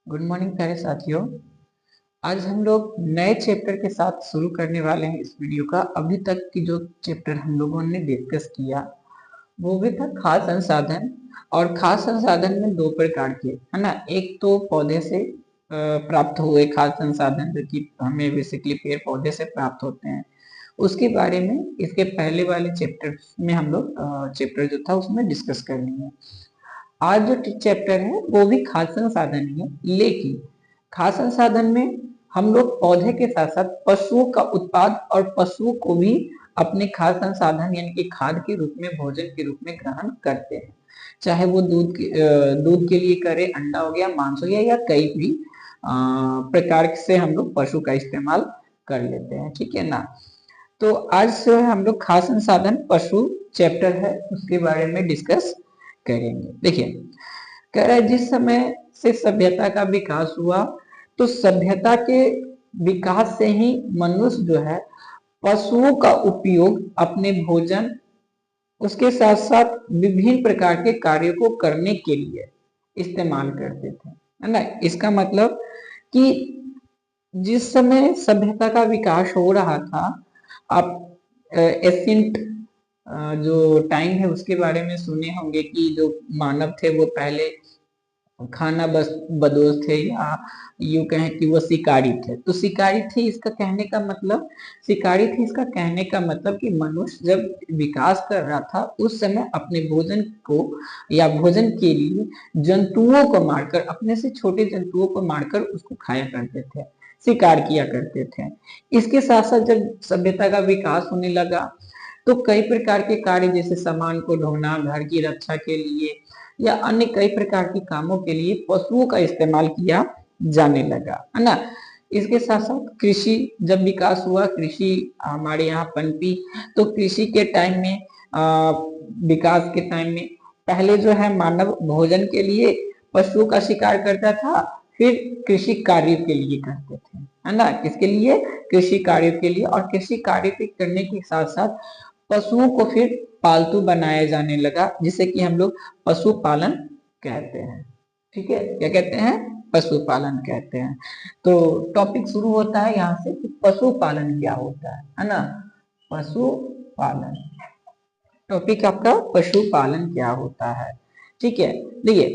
Good morning प्यारे साथियों। आज हम लोग नए चैप्टर के साथ शुरू करने वाले हैं इस वीडियो का। अभी तक की जो चैप्टर हम लोगों ने डिस्कस किया वो भी था खाद्य संसाधन। और खाद्य संसाधन में दो प्रकार के है ना। एक तो पौधे से प्राप्त हुए खाद्य संसाधन जो कि हमें बेसिकली पेड़ पौधे से प्राप्त होते हैं, उसके बारे में इसके पहले वाले चैप्टर में हम लोग चैप्टर जो था उसमें डिस्कस कर लेंगे। आज जो चैप्टर है वो भी खाद्य संसाधन ही है, लेकिन खाद्य संसाधन में हम लोग पौधे के साथ साथ पशुओं का उत्पाद और पशुओं को भी अपने खाद्य संसाधन यानी कि खाद्य के रूप में, भोजन के रूप में ग्रहण करते हैं। चाहे वो दूध के लिए करे, अंडा हो गया, मांस हो गया, या कई भी प्रकार से हम लोग पशु का इस्तेमाल कर लेते हैं। ठीक है ना। तो आज से हम लोग खाद्य संसाधन पशु चैप्टर है उसके बारे में डिस्कस करेंगे। देखिए, कह रहा है जिस समय से सभ्यता का विकास हुआ तो सभ्यता के विकास से ही मनुष्य जो है पशुओं का उपयोग अपने भोजन, उसके साथ साथ विभिन्न प्रकार के कार्यों को करने के लिए इस्तेमाल करते थे, है ना। इसका मतलब कि जिस समय सभ्यता का विकास हो रहा था, आप एशियंट जो टाइम है उसके बारे में सुने होंगे कि जो मानव थे वो पहले खाना बस बदोश थे, या यूं कहें कि वो शिकारी थे। तो शिकारी थे इसका कहने का मतलब, शिकारी थे इसका कहने का मतलब कि मनुष्य जब विकास कर रहा था उस समय अपने भोजन को या भोजन के लिए जंतुओं को मारकर, अपने से छोटे जंतुओं को मारकर उसको खाया करते थे, शिकार किया करते थे। इसके साथ साथ जब सभ्यता का विकास होने लगा तो कई प्रकार के कार्य जैसे सामान को ढोना, घर की रक्षा के लिए या अन्य कई प्रकार के कामों के लिए पशुओं का इस्तेमाल किया जाने लगा, है ना। इसके साथ साथ कृषि जब विकास हुआ, कृषि हमारे यहाँ पनपी, तो कृषि के टाइम में विकास के टाइम में पहले जो है मानव भोजन के लिए पशुओं का शिकार करता था, फिर कृषि कार्य के लिए करते थे, है ना। किसके लिए? कृषि कार्य के लिए। और कृषि कार्य के करने के साथ साथ पशुओं को फिर पालतू बनाया जाने लगा, जिसे कि हम लोग पशुपालन कहते हैं। ठीक है, क्या कहते हैं? पशुपालन कहते हैं। तो टॉपिक शुरू होता है यहाँ से कि पशुपालन क्या होता है ना। पशुपालन टॉपिक आपका पशुपालन क्या होता है। ठीक है, देखिए,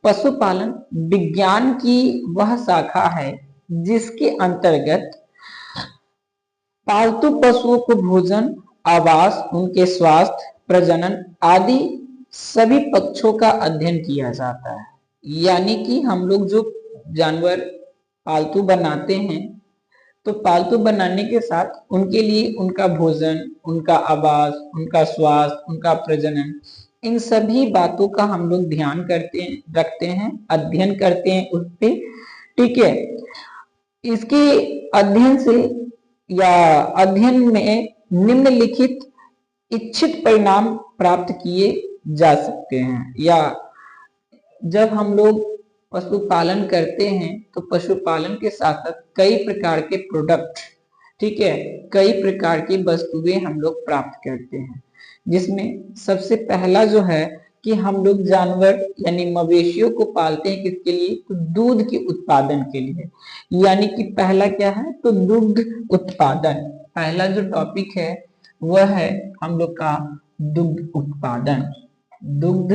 पशुपालन विज्ञान की वह शाखा है जिसके अंतर्गत पालतू पशुओं को भोजन, आवास, उनके स्वास्थ्य, प्रजनन आदि सभी पक्षों का अध्ययन किया जाता है। यानी कि हम लोग जो जानवर पालतू बनाते हैं, तो पालतू बनाने के साथ उनके लिए उनका भोजन, उनका आवास, उनका स्वास्थ्य, उनका प्रजनन, इन सभी बातों का हम लोग ध्यान करते हैं, रखते हैं, अध्ययन करते हैं उस पे। ठीक है, इसके अध्ययन से या अध्ययन में निम्नलिखित इच्छित परिणाम प्राप्त किए जा सकते हैं। या जब हम लोग पशुपालन करते हैं तो पशुपालन के साथ साथ कई प्रकार के प्रोडक्ट, ठीक है, कई प्रकार की वस्तुएं हम लोग प्राप्त करते हैं, जिसमें सबसे पहला जो है कि हम लोग जानवर यानी मवेशियों को पालते हैं किसके लिए? तो दूध के उत्पादन के लिए। यानी कि पहला क्या है? तो दुग्ध उत्पादन। पहला जो टॉपिक है वह है हम लोग का दुग्ध उत्पादन, दुग्ध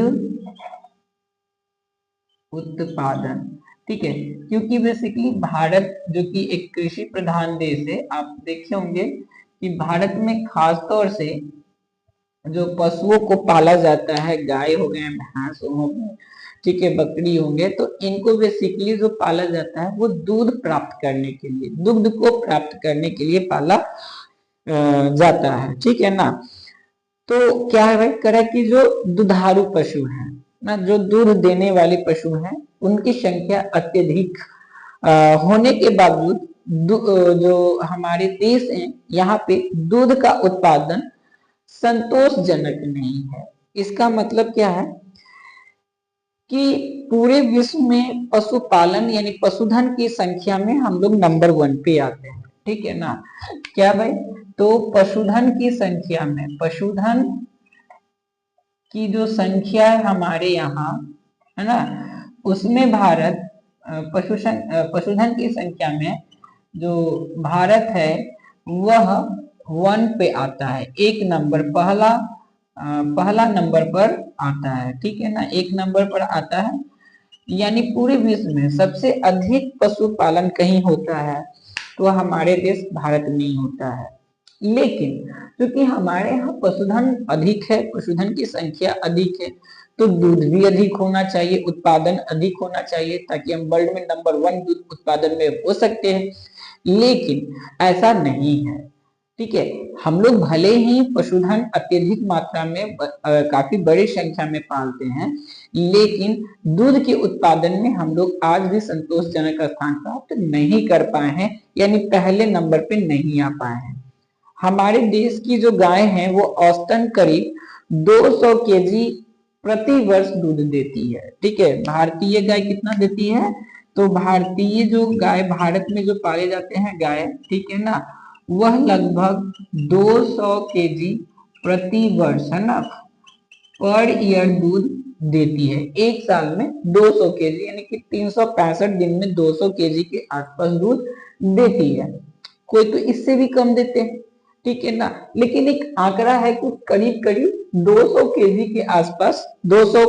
उत्पादन। ठीक है, क्योंकि बेसिकली भारत जो कि एक कृषि प्रधान देश है, आप देखे होंगे कि भारत में खास तौर से जो पशुओं को पाला जाता है, गाय हो गए, भैंस हो गए, ठीक है, बकरी होंगे, तो इनको बेसिकली जो पाला जाता है वो दूध प्राप्त करने के लिए, दुग्ध को प्राप्त करने के लिए पाला जाता है। ठीक है ना। तो क्या है भाई, करा कि जो दुधारू पशु हैं ना, जो दूध देने वाले पशु हैं, उनकी संख्या अत्यधिक होने के बावजूद जो हमारे देश है यहाँ पे दूध का उत्पादन संतोषजनक नहीं है। इसका मतलब क्या है कि पूरे विश्व में पशुपालन यानी पशुधन की संख्या में हम लोग नंबर 1 पे आते हैं। ठीक है ना। क्या भाई? तो पशुधन की संख्या में, पशुधन की जो संख्या है हमारे यहाँ, है ना, उसमें भारत पशुधन की संख्या में जो भारत है वह 1 पे आता है, एक नंबर पहला नंबर पर आता है, ठीक है ना, एक नंबर पर आता है। यानी पूरे विश्व में सबसे अधिक पशुपालन कहीं होता है तो हमारे देश भारत में ही होता है। लेकिन क्योंकि हमारे यहाँ पशुधन अधिक है, पशुधन की संख्या अधिक है, तो दूध भी अधिक होना चाहिए, उत्पादन अधिक होना चाहिए, ताकि हम वर्ल्ड में नंबर 1 दूध उत्पादन में हो सकते हैं। लेकिन ऐसा नहीं है, ठीक है। हम लोग भले ही पशुधन अत्यधिक मात्रा में काफी बड़ी संख्या में पालते हैं, लेकिन दूध के उत्पादन में हम लोग आज भी संतोषजनक स्थान प्राप्त नहीं कर पाए हैं, यानी पहले नंबर पे नहीं आ पाए हैं। हमारे देश की जो गाय है वो औसतन करीब 200 केजी प्रति वर्ष दूध देती है, ठीक है। भारतीय गाय कितना देती है, तो भारतीय जो गाय भारत में जो पाले जाते हैं गाय, ठीक है ना, वह लगभग 200 केजी प्रति वर्ष, है ना, पर ईयर दूध देती है। एक साल में 200 केजी यानी कि 365 दिन में 200 केजी के आसपास दूध देती है। कोई तो इससे भी कम देते हैं, ठीक है ना, लेकिन एक आंकड़ा है कि करीब करीब 200 केजी के आसपास 200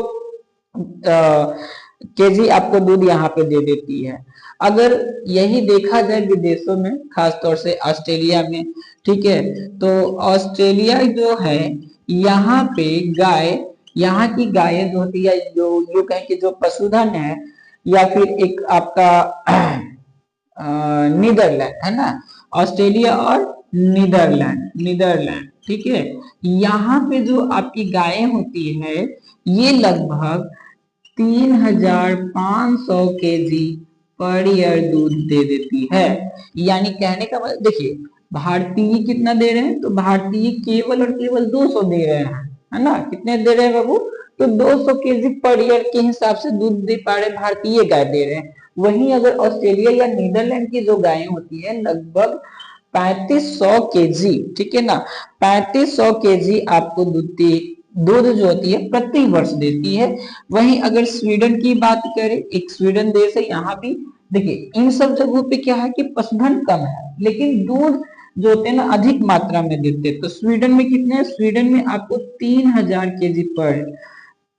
केजी आपको दूध यहाँ पे दे देती है। अगर यही देखा जाए विदेशों में, खासतौर से ऑस्ट्रेलिया में, ठीक है, तो ऑस्ट्रेलिया जो है यहाँ पे गाय, यहाँ की गायें जो होती है, जो यू कहें कि जो पशुधन है, या फिर एक आपका नीदरलैंड, है ना, ऑस्ट्रेलिया और नीदरलैंड, ठीक है, यहाँ पे जो आपकी गायें होती है ये लगभग 3500 केजी पर ईयर दूध दे देती है। यानी कहने का मतलब देखिए, भारतीय कितना दे रहे हैं, तो भारतीय केवल और केवल 200 दे रहे हैं, है ना, कितने दे रहे हैं बाबू, तो 200 केजी पर ईयर के हिसाब से दूध दे पा रहे भारतीय गाय दे रहे हैं। वहीं अगर ऑस्ट्रेलिया या नीदरलैंड की जो गायें होती है लगभग 3500 केजी, ठीक है ना, 3500 केजी आपको दूध जो होती है प्रति वर्ष देती है। वहीं अगर स्वीडन की बात करें, एक स्वीडन देश है, यहाँ भी देखिए इन सब जगहों पे क्या है कि पशुधन कम है लेकिन दूध जो होते हैं ना अधिक मात्रा में देते हैं। तो स्वीडन में कितने हैं, स्वीडन में आपको 3000 केजी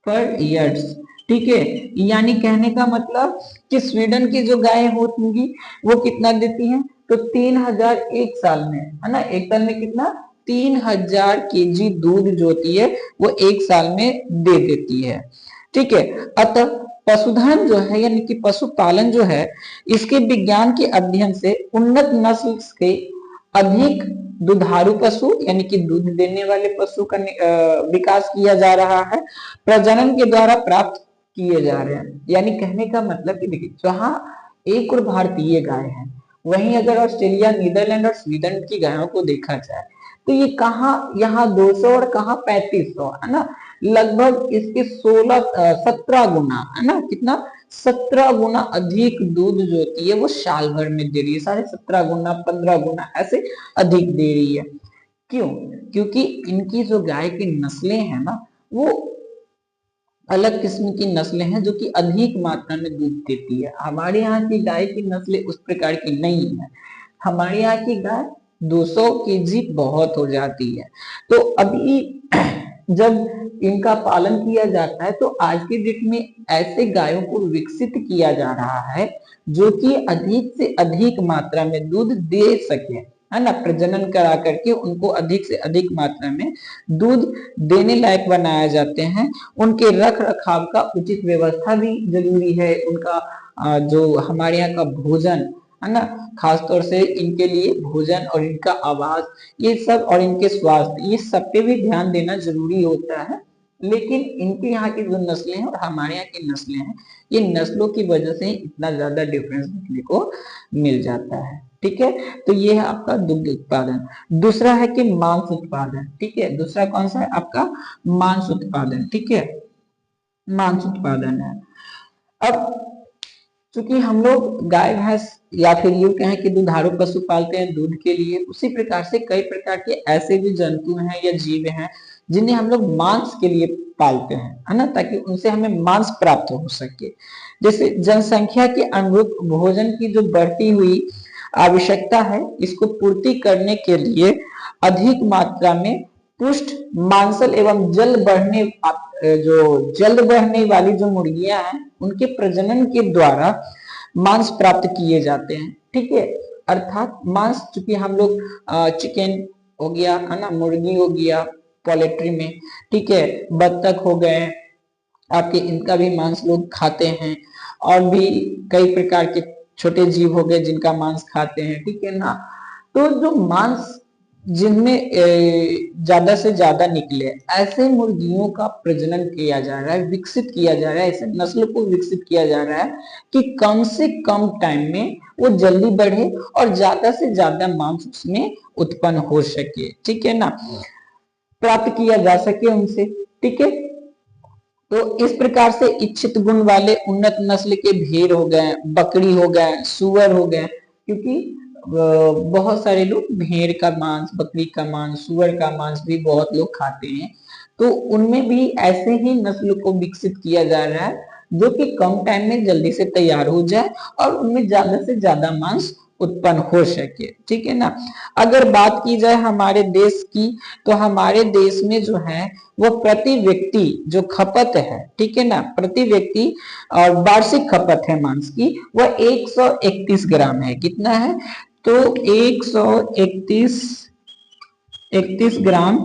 पर ईयर्स, ठीक है। यानी कहने का मतलब कि स्वीडन की जो गायें होती वो कितना देती हैं, तो 3000 एक साल में, है ना, एक साल में कितना, 3000 केजी दूध जो होती है वो एक साल में दे देती है, ठीक है। अतः पशुधन जो है यानी कि पशुपालन जो है, इसके विज्ञान के अध्ययन से उन्नत नस्ल के अधिक दुधारू पशु यानी कि दूध देने वाले पशु का विकास किया जा रहा है, प्रजनन के द्वारा प्राप्त किए जा रहे हैं। यानी कहने का मतलब कि देखिए जहां एक और भारतीय गाय है, वहीं अगर ऑस्ट्रेलिया, नीदरलैंड और स्वीडन की गायों को देखा जाए तो ये कहाँ, यहाँ 200 और कहाँ 3500, है ना, लगभग इसके 17 गुना, है ना, कितना, 17 गुना अधिक दूध जो होती है वो साल भर में दे रही है, 17.5 गुना, 15 गुना ऐसे अधिक दे रही है। क्यों, क्योंकि इनकी जो गाय की नस्लें हैं ना वो अलग किस्म की नस्लें हैं जो कि अधिक मात्रा में दूध देती है। हमारे यहाँ की गाय की नस्लें उस प्रकार की नहीं है। हमारे यहाँ की गाय 200 केजी बहुत हो जाती है। तो अभी जब इनका पालन किया जाता है तो आज के डेट में ऐसे गायों को विकसित किया जा रहा है जो कि अधिक से अधिक मात्रा में दूध दे सके, है ना, प्रजनन करा करके उनको अधिक से अधिक मात्रा में दूध देने लायक बनाया जाते हैं। उनके रख रखाव का उचित व्यवस्था भी जरूरी है। उनका जो हमारे यहाँ का भोजन है ना, खासतौर से इनके लिए भोजन और इनका आवास, ये सब, और इनके स्वास्थ्य, ये सब पे भी ध्यान देना जरूरी होता है। लेकिन इनके यहाँ की जो नस्लें हैं और हमारे यहाँ की नस्लें हैं, ये नस्लों की वजह से इतना ज्यादा डिफरेंस देखने को मिल जाता है, ठीक है। तो ये है आपका दुग्ध उत्पादन। दूसरा है कि मांस उत्पादन, ठीक है। दूसरा कौन सा है आपका, मांस उत्पादन, ठीक है, मांस उत्पादन है। अब चूंकि हम लोग गाय भैंस या फिर यूं कहें कि दुधारू पशु पालते हैं दूध के लिए, उसी प्रकार से कई प्रकार के ऐसे भी जंतु हैं या जीव हैं जिन्हें हम लोग मांस के लिए पालते हैं, है ना, ताकि उनसे हमें मांस प्राप्त हो सके। जैसे जनसंख्या के अनुरूप भोजन की जो बढ़ती हुई आवश्यकता है, इसको पूर्ति करने के लिए अधिक मात्रा में पुष्ट मांसल एवं जल्द बढ़ने वाली जो मुर्गियां हैं, उनके प्रजनन के द्वारा मांस प्राप्त किए जाते हैं। ठीक है, अर्थात मांस, चूंकि हम लोग चिकन हो गया, है ना, मुर्गी हो गया पोल्ट्री में, ठीक है, बत्तख हो गए आपके, इनका भी मांस लोग खाते हैं, और भी कई प्रकार के छोटे जीव हो गए जिनका मांस खाते हैं, ठीक है ना। तो जो मांस जिनमें ज्यादा से ज्यादा निकले, ऐसे मुर्गियों का प्रजनन किया जा रहा है, विकसित किया जा रहा है, ऐसे नस्ल को विकसित किया जा रहा है कि कम से कम टाइम में वो जल्दी बढ़े और ज्यादा से ज्यादा मांस उसमें उत्पन्न हो सके, ठीक है ना, प्राप्त किया जा सके उनसे। ठीक है, तो इस प्रकार से इच्छित गुण वाले उन्नत नस्ल के भेड़ हो गए, बकरी हो गए, सुअर हो गए, क्योंकि बहुत सारे लोग भेड़ का मांस, बकरी का मांस, सुअर का मांस भी बहुत लोग खाते हैं, तो उनमें भी ऐसे ही नस्ल को विकसित किया जा रहा है जो कि कम टाइम में जल्दी से तैयार हो जाए और उनमें ज्यादा से ज्यादा मांस उत्पन्न हो सके, ठीक है ना। अगर बात की जाए हमारे देश की, तो हमारे देश में जो है वो प्रति व्यक्ति जो खपत है, ठीक है ना, प्रति व्यक्ति और वार्षिक खपत है मांस की, वह 131 ग्राम है। कितना है? तो 131 ग्राम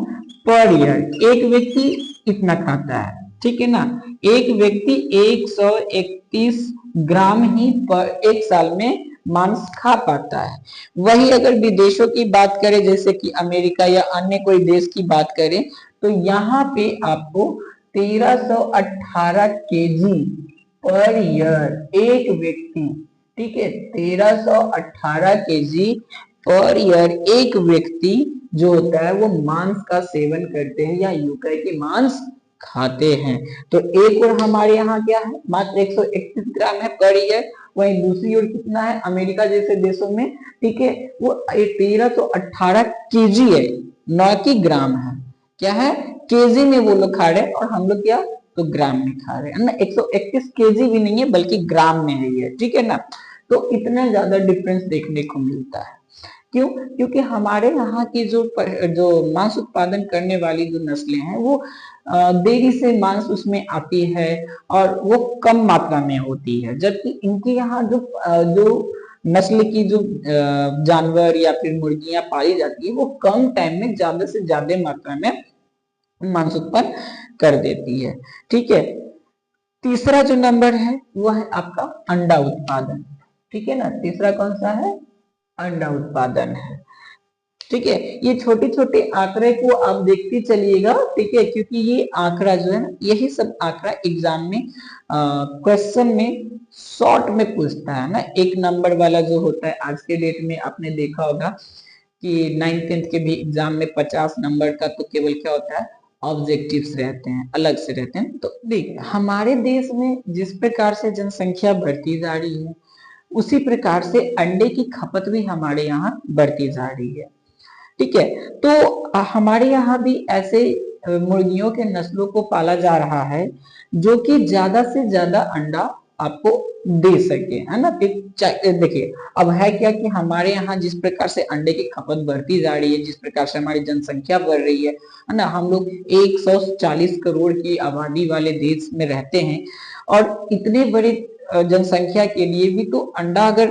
पर ईयर एक व्यक्ति इतना खाता है, ठीक है ना। एक व्यक्ति 131 ग्राम ही पर एक साल में मांस खा पाता है। वही अगर विदेशों की बात करें, जैसे कि अमेरिका या अन्य कोई देश की बात करें, तो यहाँ पे आपको 1318 केजी पर ईयर एक व्यक्ति, ठीक है, 1318 केजी पर ईयर एक व्यक्ति जो होता है वो मांस का सेवन करते हैं या यूं कहे कि मांस खाते हैं। तो एक और हमारे यहाँ क्या है, मात्र 131 ग्राम है पर ईयर। वहीं दूसरी ओर कितना है अमेरिका जैसे देशों में, ठीक है, वो 1318 केजी है, न कि ग्राम है। क्या है? केजी में वो लोग खा रहे हैं और हम लोग क्या, तो ग्राम में खा रहे हैं ना। 131 केजी भी नहीं है बल्कि ग्राम में है ये, ठीक है ना। तो इतना ज्यादा डिफरेंस देखने को मिलता है। क्यों? क्योंकि हमारे यहाँ की जो मांस उत्पादन करने वाली जो नस्लें हैं वो देरी से मांस उसमें आती है और वो कम मात्रा में होती है, जबकि इनके यहाँ जो नस्ल की जो जानवर या फिर मुर्गियां पाली जाती है वो कम टाइम में ज्यादा से ज्यादा मात्रा में मांस उत्पन्न कर देती है, ठीक है। तीसरा जो नंबर है वो है आपका अंडा उत्पादन, ठीक है ना। तीसरा कौन सा है? अंडा उत्पादन है, ठीक है। ये छोटे छोटे आंकड़े को आप देखते चलिएगा, ठीक है, क्योंकि ये आंकड़ा जो है ना, यही सब आंकड़ा एग्जाम में क्वेश्चन में शॉर्ट में पूछता है ना। एक नंबर वाला जो होता है, आज के डेट में आपने देखा होगा कि 9th-10th के भी एग्जाम में 50 नंबर का तो केवल क्या होता है, ऑब्जेक्टिव्स रहते हैं, अलग से रहते हैं। तो देखिए हमारे देश में जिस प्रकार से जनसंख्या बढ़ती जा रही है, उसी प्रकार से अंडे की खपत भी हमारे यहाँ बढ़ती जा रही है, ठीक है। तो हमारे यहाँ भी ऐसे मुर्गियों के नस्लों को पाला जा रहा है जो कि ज्यादा से ज्यादा अंडा आपको दे सके, है ना। देखिए अब है क्या कि हमारे यहाँ जिस प्रकार से अंडे की खपत बढ़ती जा रही है, जिस प्रकार से हमारी जनसंख्या बढ़ रही है ना, हम लोग 140 करोड़ की आबादी वाले देश में रहते हैं और इतने बड़े जनसंख्या के लिए भी तो अंडा अगर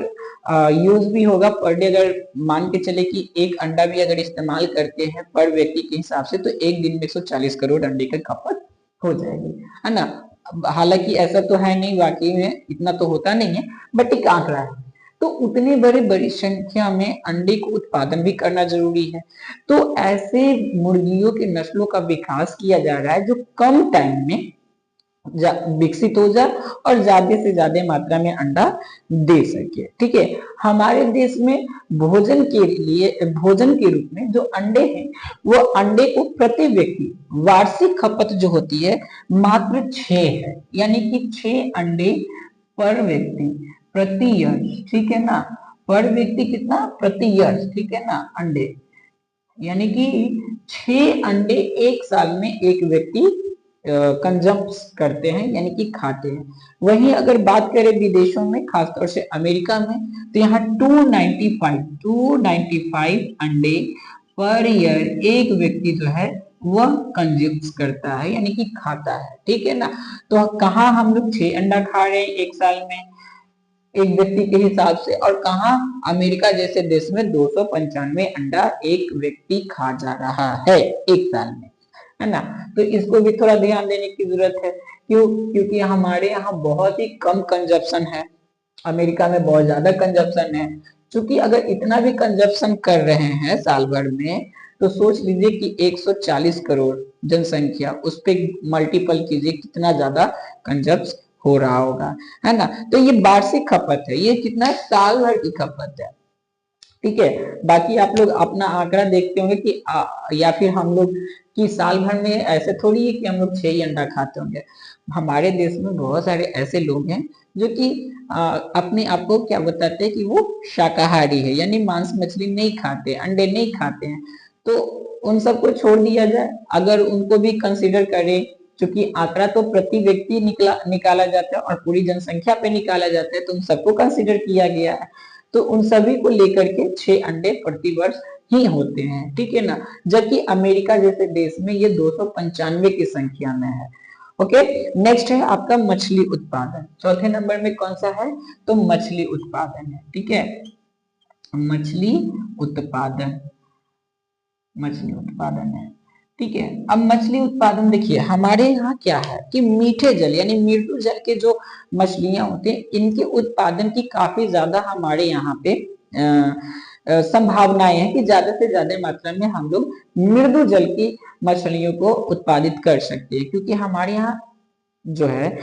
यूज भी होगा पर डे, अगर मान के चले कि एक अंडा भी अगर इस्तेमाल करते हैं पर व्यक्ति के हिसाब से, तो एक दिन में 140 करोड़ अंडे की खपत हो जाएगी, है ना। हालांकि ऐसा तो है नहीं, वाकई में इतना तो होता नहीं है, बट एक आंकड़ा है। तो उतनी बड़ी संख्या में अंडे को उत्पादन भी करना जरूरी है। तो ऐसे मुर्गियों के नस्लों का विकास किया जा रहा है जो कम टाइम में विकसित हो जाए और ज्यादा से ज्यादा मात्रा में अंडा दे सके, ठीक है। हमारे देश में भोजन के रूप में जो अंडे हैं, वो अंडे को प्रति व्यक्ति वार्षिक खपत जो होती है मात्र 6 है, यानी कि 6 अंडे पर व्यक्ति प्रति ईयर, ठीक है ना। पर व्यक्ति कितना? प्रति ईयर, ठीक है ना, अंडे, यानी कि 6 अंडे एक साल में एक व्यक्ति कंजम्प करते हैं यानी कि खाते हैं। वहीं अगर बात करें विदेशों में, खासतौर से अमेरिका में, तो यहाँ 295 अंडे पर ईयर एक व्यक्ति जो है वह कंज्यूम करता है यानी कि खाता है, ठीक है ना। तो कहाँ हम लोग 6 अंडा खा रहे हैं एक साल में एक व्यक्ति के हिसाब से, और कहाँ अमेरिका जैसे देश में 295 अंडा एक व्यक्ति खा जा रहा है एक साल में, है ना। तो इसको भी थोड़ा ध्यान देने की जरूरत है। क्यों? क्योंकि हमारे यहाँ बहुत ही कम कंजप्शन है, अमेरिका में बहुत ज्यादा कंजप्शन है। क्योंकि अगर इतना भी कंजप्शन कर रहे हैं साल भर में, तो सोच लीजिए कि 140 करोड़ जनसंख्या, उस पर मल्टीपल कीजिए कितना ज्यादा कंजप्स हो रहा होगा, है ना। तो ये वार्षिक खपत है, ये कितना साल भर की खपत है, ठीक है। बाकी आप लोग अपना आंकड़ा देखते होंगे कि या फिर हम लोग कि साल भर में ऐसे थोड़ी है कि हम लोग 6 ही अंडा खाते होंगे। हमारे देश में बहुत सारे ऐसे लोग हैं जो कि अपने आप को क्या बताते हैं कि वो शाकाहारी है, यानी मांस मछली नहीं खाते, अंडे नहीं खाते हैं। तो उन सबको छोड़ दिया जाए, अगर उनको भी कंसिडर करें, क्योंकि आंकड़ा तो प्रति व्यक्ति निकाला जाता है और पूरी जनसंख्या पे निकाला जाता है, तो उन सबको कंसिडर किया गया है। तो उन सभी को लेकर के 6 अंडे प्रति वर्ष ही होते हैं, ठीक है ना। जबकि अमेरिका जैसे देश में ये 295 की संख्या में है। ओके, नेक्स्ट है आपका मछली उत्पादन। चौथे नंबर में कौन सा है? तो मछली उत्पादन है, ठीक है। मछली उत्पादन, मछली उत्पादन है, ठीक है। अब मछली उत्पादन देखिए हमारे यहाँ क्या है कि मीठे जल यानी मृदु जल के जो मछलियां होते हैं, इनके उत्पादन की काफी ज्यादा हमारे यहाँ पे संभावनाएं हैं कि ज्यादा से ज्यादा मात्रा में हम लोग मृदु जल की मछलियों को उत्पादित कर सकते हैं, क्योंकि हमारे यहाँ जो है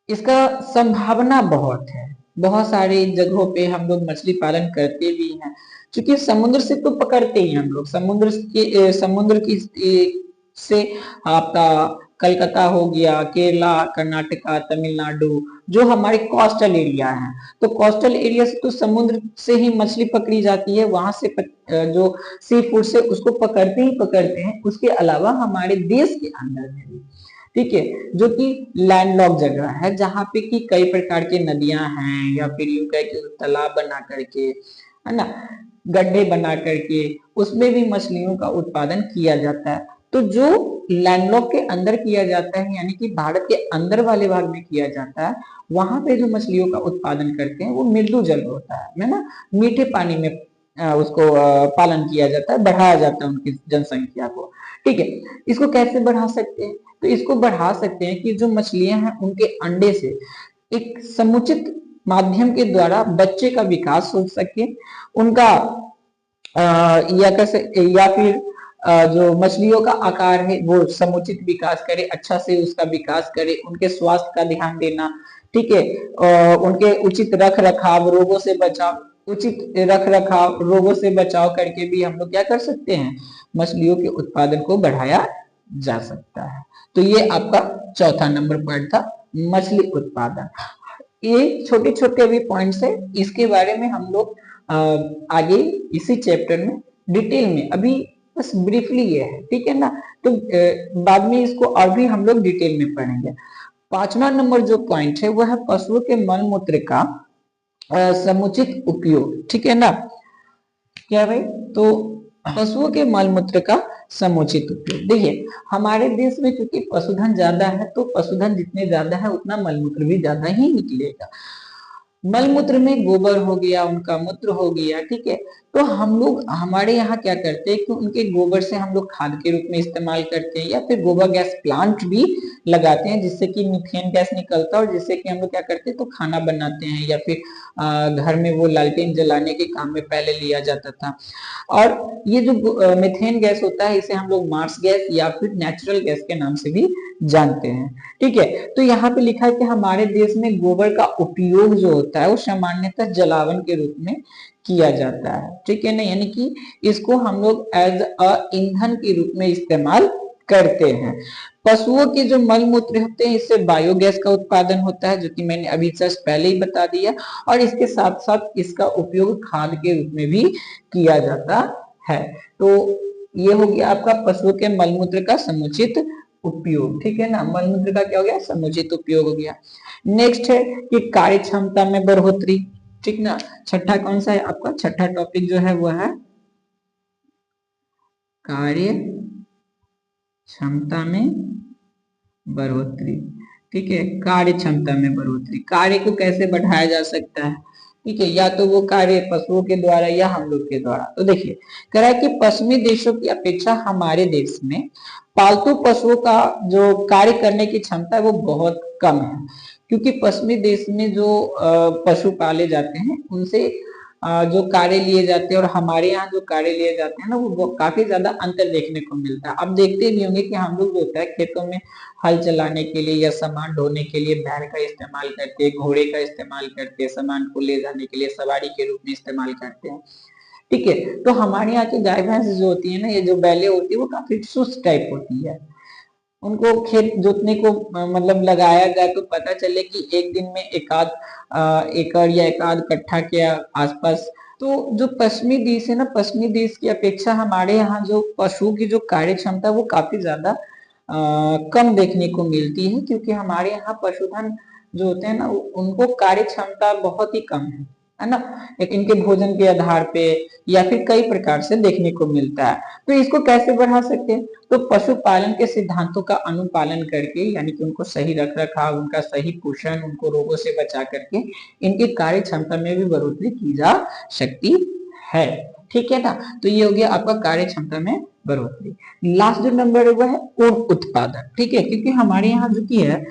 इसका संभावना बहुत है। बहुत सारी जगहों पे हम लोग मछली पालन करते भी हैं, क्योंकि समुद्र से तो पकड़ते ही हम लोग, समुद्र की से आपका कलकत्ता हो गया, केरला, कर्नाटका, तमिलनाडु, जो हमारे कोस्टल एरिया है, तो कोस्टल एरिया से तो समुद्र से ही मछली पकड़ी जाती है, वहां से जो सी फूड से उसको पकड़ते ही पकड़ते हैं। उसके अलावा हमारे देश के अंदर में भी, ठीक है, जो कि लैंडलॉक जगह है, जहाँ पे कि कई प्रकार की नदियां हैं, या फिर यूं कह के तालाब बना करके, है ना, गड्ढे बना करके उसमें भी मछलियों का उत्पादन किया जाता है। तो जो लैंडलॉक के अंदर किया जाता है, यानी कि भारत के अंदर वाले भाग में किया जाता है, वहां पे जो मछलियों का उत्पादन करते हैं वो मृदु जल होता है ना, मीठे पानी में उसको पालन किया जाता है, बढ़ाया जाता है उनकी जनसंख्या को, ठीक है। इसको कैसे बढ़ा सकते हैं? तो इसको बढ़ा सकते हैं कि जो मछलियां हैं उनके अंडे से एक समुचित माध्यम के द्वारा बच्चे का विकास हो सके, उनका या फिर जो मछलियों का आकार है वो समुचित विकास करे, अच्छा से उसका विकास करे, उनके स्वास्थ्य का ध्यान देना, ठीक है, उनके उचित रख रखाव, रोगों से बचाव, उचित रख रखाव रोगों से बचाव करके भी हम लोग क्या कर सकते हैं, मछलियों के उत्पादन को बढ़ाया जा सकता है। तो ये आपका चौथा नंबर पॉइंट था, मछली उत्पादन। ये छोटे छोटे अभी पॉइंट्स है, इसके बारे में हम लोग आगे इसी चैप्टर में डिटेल में, अभी बस ब्रीफली ये है, ठीक है ना। तो बाद में इसको और भी हम लोग डिटेल में पढ़ेंगे। पांचवा नंबर जो पॉइंट है वह है पशुओं के मल मूत्र का समुचित उपयोग, ठीक है ना। क्या भाई? तो पशुओं के मल मूत्र का समुचित उपयोग। देखिए हमारे देश में चूंकि पशुधन ज्यादा है, तो पशुधन जितने ज्यादा है उतना मल मूत्र भी ज्यादा ही निकलेगा। मल मूत्र में गोबर हो गया, उनका मूत्र हो गया, ठीक है। तो हम लोग हमारे यहाँ क्या करते हैं कि उनके गोबर से हम लोग खाद के रूप में इस्तेमाल करते हैं, या फिर गोबर गैस प्लांट भी लगाते हैं, जिससे कि मीथेन गैस निकलता है, और जिससे कि हम लोग क्या करते हैं तो खाना बनाते हैं, या फिर घर में वो लालटेन जलाने के काम में पहले लिया जाता था। और ये जो मीथेन गैस होता है इसे हम लोग मार्स गैस या फिर नेचुरल गैस के नाम से भी जानते हैं, ठीक है। तो यहाँ पे लिखा है कि हमारे देश में गोबर का उपयोग जो होता है वो सामान्यतः जलावन के रूप में किया जाता है, ठीक है ना, यानी कि इसको हम लोग एज अ ईंधन के रूप में इस्तेमाल करते हैं। पशुओं के जो मल मूत्र होते हैं इससे बायोगैस का उत्पादन होता है, जो कि मैंने अभी जस्ट पहले ही बता दिया, और इसके साथ साथ इसका उपयोग खाद के रूप में भी किया जाता है। तो ये हो गया आपका पशुओं के मलमूत्र का समुचित उपयोग, ठीक है ना, मलमूत्र का क्या हो गया, समुचित उपयोग हो गया। नेक्स्ट है कि कार्य क्षमता में बढ़ोतरी, ठीक ना। छठा कौन सा है आपका, छठा टॉपिक जो है वो है कार्य क्षमता में बढ़ोतरी, ठीक है। कार्य क्षमता में बढ़ोतरी, कार्य को कैसे बढ़ाया जा सकता है, ठीक है, या तो वो कार्य पशुओं के द्वारा या हम लोग के द्वारा। तो देखिए कह रहा है कि पश्चिमी देशों की अपेक्षा हमारे देश में पालतू पशुओं का जो कार्य करने की क्षमता है वो बहुत कम है, क्योंकि पश्चिमी देश में जो पशु पाले जाते हैं उनसे जो कार्य लिए जाते हैं और हमारे यहाँ जो कार्य लिए जाते हैं ना वो काफी ज्यादा अंतर देखने को मिलता है। अब देखते भी होंगे कि हम लोग जो होता है खेतों में हल चलाने के लिए या सामान ढोने के लिए बैल का इस्तेमाल करते हैं, घोड़े का इस्तेमाल करते हैं, सामान को ले जाने के लिए सवारी के रूप में इस्तेमाल करते हैं, ठीक है। तो हमारे यहाँ की गाय भैंस जो होती है ना, ये जो बैलें होती है वो काफी सुस्त टाइप होती है। उनको खेत जोतने को मतलब लगाया जाए तो पता चले कि एक दिन में एक आध एकड़ या एक आध कट्ठा के आसपास। तो जो पश्चिमी देश है ना, पश्चिमी देश की अपेक्षा हमारे यहाँ जो पशुओं की जो कार्य क्षमता वो काफी ज्यादा कम देखने को मिलती है, क्योंकि हमारे यहाँ पशुधन जो होते हैं ना उनको कार्य क्षमता बहुत ही कम है ना, एक इनके भोजन के आधार पे या फिर कई प्रकार से देखने को मिलता है। तो इसको कैसे बढ़ा सकते हैं, तो पशुपालन के सिद्धांतों का अनुपालन करके, यानी कि उनको सही रख रखाव, उनका सही पोषण, उनको रोगों से बचा करके इनकी कार्य क्षमता में भी बढ़ोतरी की जा सकती है, ठीक है ना। तो ये हो गया आपका कार्य क्षमता में बढ़ोतरी। लास्ट जो नंबर है वो है ऊन उत्पादन, ठीक है, क्योंकि हमारे यहाँ जो की है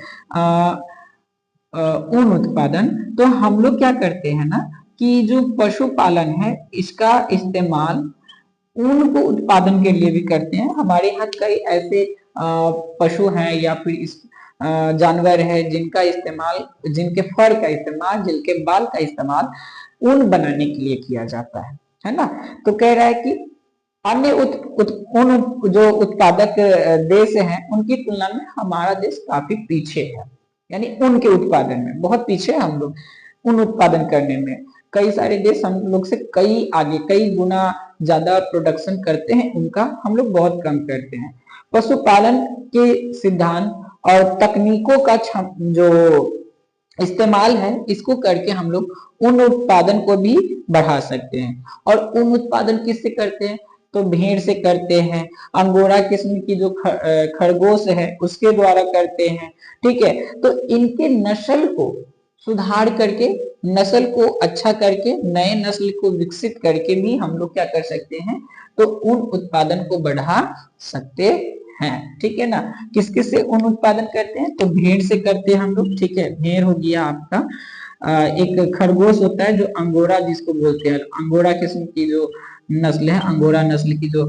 ऊन उत्पादन, तो हम लोग क्या करते हैं ना कि जो पशुपालन है इसका इस्तेमाल ऊन को उत्पादन के लिए भी करते हैं। हमारे यहाँ कई ऐसे पशु हैं या फिर इस जानवर है जिनका इस्तेमाल, जिनके फर का इस्तेमाल, जिनके बाल का इस्तेमाल ऊन बनाने के लिए किया जाता है ना। तो कह रहा है कि अन्य उन जो उत्पादक देश हैं उनकी तुलना में हमारा देश काफी पीछे है, यानी ऊन के उत्पादन में बहुत पीछे है हम लोग, ऊन उत्पादन करने में कई सारे देश हम लोग से कई आगे, कई गुना ज्यादा प्रोडक्शन करते हैं उनका, हम लोग बहुत कम करते हैं। पशुपालन के सिद्धांत और तकनीकों का जो इस्तेमाल है इसको करके हम लोग ऊन उत्पादन को भी बढ़ा सकते हैं। और ऊन उत्पादन किससे करते हैं, तो भेड़ से करते हैं, अंगोरा किस्म की जो खरगोश है उसके द्वारा करते हैं, ठीक है। तो इनके नस्ल को सुधार करके, नस्ल को अच्छा करके, नए नस्ल को विकसित करके भी हम लोग क्या कर सकते हैं, तो ऊन उत्पादन को बढ़ा सकते हैं, ठीक है ना। किस किस से ऊन उत्पादन करते हैं, तो भेड़ से करते हैं हम लोग, ठीक है, भेड़ हो गया आपका। एक खरगोश होता है जो अंगोरा जिसको बोलते हैं, अंगोरा किस्म की जो नस्ल है, अंगोरा नस्ल की जो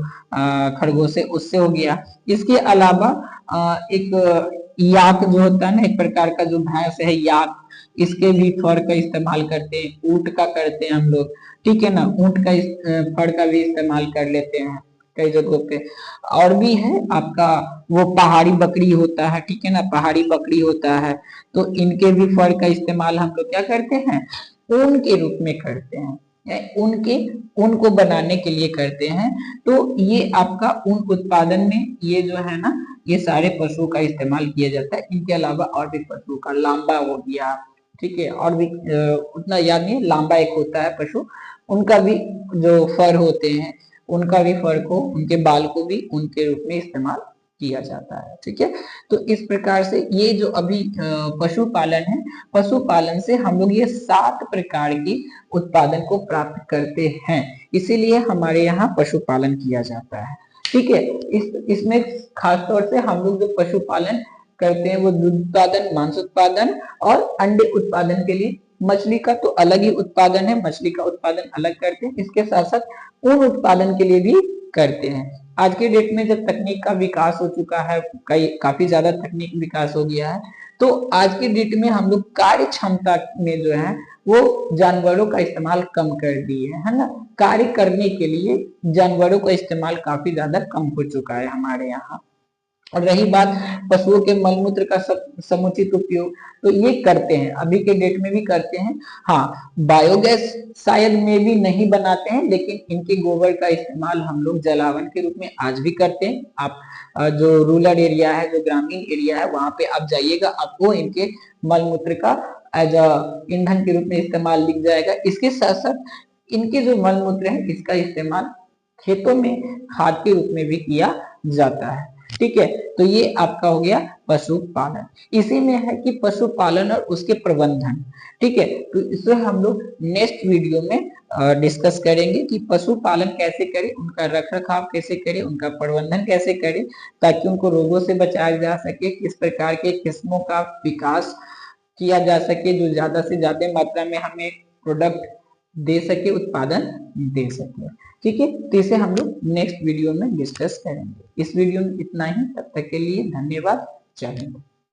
खरगोश है उससे हो गया। इसके अलावा एक याक जो होता है ना, एक प्रकार का जो भैंस है याक, इसके भी फर का इस्तेमाल करते हैं, ऊंट का करते हैं हम लोग, ठीक है ना, ऊंट का फर का भी इस्तेमाल कर लेते हैं कई जगहों पे। और भी है आपका वो पहाड़ी बकरी होता है, ठीक है ना, पहाड़ी बकरी होता है, तो इनके भी फर का इस्तेमाल हम लोग क्या करते हैं, ऊन के रूप में करते हैं, उनके ऊन को बनाने के लिए करते हैं। तो ये आपका ऊन उत्पादन में ये जो है ना, ये सारे पशुओं का इस्तेमाल किया जाता है। इनके अलावा और भी पशुओं का, लांबा हो गया, ठीक है, और भी उतना याद नहीं, लांबा एक होता है पशु, उनका भी जो फर होते हैं, उनका भी फर को, उनके बाल को भी उनके रूप में इस्तेमाल किया जाता है, ठीक है। तो इस प्रकार से ये जो अभी पशुपालन है, पशुपालन से हम लोग ये 7 प्रकार की उत्पादन को प्राप्त करते हैं, इसीलिए हमारे यहाँ पशुपालन किया जाता है, ठीक है। इसमें खास तौर से हम लोग जो पशुपालन करते हैं वो दूध उत्पादन, मांस उत्पादन और अंडे उत्पादन के लिए, मछली का तो अलग ही उत्पादन है, मछली का उत्पादन अलग करते हैं, इसके साथ साथ ऊन उत्पादन के लिए भी करते हैं। आज के डेट में जब तकनीक का विकास हो चुका है, काफी ज्यादा तकनीक विकास हो गया है, तो आज के डेट में हम लोग कार्य क्षमता में जो है वो जानवरों का इस्तेमाल कम कर दिए है ना, कार्य करने के लिए जानवरों का इस्तेमाल काफी ज्यादा कम हो चुका है हमारे यहाँ। और रही बात पशुओं के मलमूत्र का समुचित उपयोग, तो ये करते हैं, अभी के डेट में भी करते हैं। हाँ, बायोगैस शायद में भी नहीं बनाते हैं, लेकिन इनके गोबर का इस्तेमाल हम लोग जलावन के रूप में आज भी करते हैं। आप जो रूरल एरिया है, जो ग्रामीण एरिया है, वहां पे आप जाइएगा, आपको इनके मलमूत्र का एज अ ईंधन के रूप में इस्तेमाल दिख जाएगा। इसके साथ साथ इनके जो मलमूत्र है, इसका इस्तेमाल खेतों में खाद के रूप में भी किया जाता है। ठीक है, तो ये आपका हो गया पशुपालन। इसी में है कि पशुपालन और उसके प्रबंधन। ठीक है, तो इसे हम लोग नेक्स्ट वीडियो में डिस्कस करेंगे कि पशुपालन कैसे करें, उनका रख रखाव कैसे करें, उनका प्रबंधन कैसे करें, ताकि उनको रोगों से बचाया जा सके, किस प्रकार के किस्मों का विकास किया जा सके जो ज्यादा से ज्यादा मात्रा में हमें प्रोडक्ट दे सके, उत्पादन दे सके। ठीक है, तो इसे हम लोग नेक्स्ट वीडियो में डिस्कस करेंगे। इस वीडियो में इतना ही, तब तक के लिए धन्यवाद, जय हिंद।